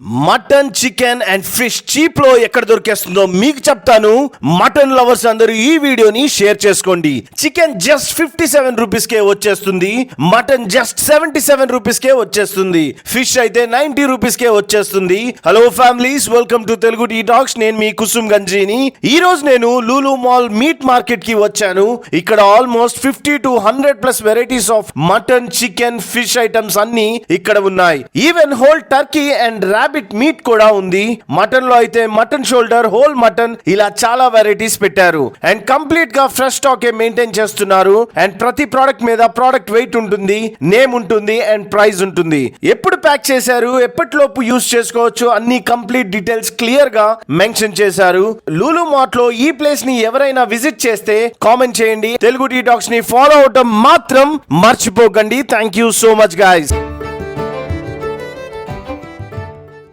Mutton, chicken and fish cheap లో ఎక్కడ దొరికేస్తుందో మీకు చెప్తాను. మటన్ లవర్స్ అందరూ ఈ వీడియోని షేర్ చేసుకోండి. చికెన్ జస్ట్ 57 రూపీస్ కే వచ్చేస్తుంది. మటన్ జస్ట్ 77 రూపీస్ కే వచ్చేస్తుంది. ఫిష్ అయితే 90 రూపీస్ కే వచ్చేస్తుంది. Hello families, welcome to Telugu tea talks. నేను మీ కుసుమ్ గంజీని. ఈ రోజు నేను లూలు మాల్ మీట్ మార్కెట్ కి వచ్చాను. ఇక్కడ almost 50 to 100 plus varieties of mutton, chicken, fish items అన్ని ఇక్కడ ఉన్నాయి. Even whole Turkey and rabbit meet కూడా ఉంది. మటన్ లో అయితే మటన్ షోల్డర్, హోల్ మటన్, ఇలా చాలా వెరైటీస్ పెట్టారు. అండ్ కంప్లీట్ గా ఫ్రెష్ స్టాక్ మెయింటైన్ చేస్తున్నారు. అండ్ ప్రతి ప్రోడక్ట్ మీద ప్రోడక్ట్ వెయిట్ ఉంటుంది, నేమ్ ఉంటుంది అండ్ ప్రైస్ ఉంటుంది. ఎప్పుడు ప్యాక్ చేశారు, ఎప్పటిలోపు యూస్ చేసుకోవచ్చు, అన్ని కంప్లీట్ డీటెయిల్స్ క్లియర్ గా మెన్షన్ చేశారు. లూలు మార్ట్ లో ఈ ప్లేస్ ని ఎవరైనా విజిట్ చేస్తే కామెంట్ చేయండి. తెలుగు టీ టాక్స్ ని ఫాలో అవటం మాత్రం మర్చిపోకండి. Thank you so much guys.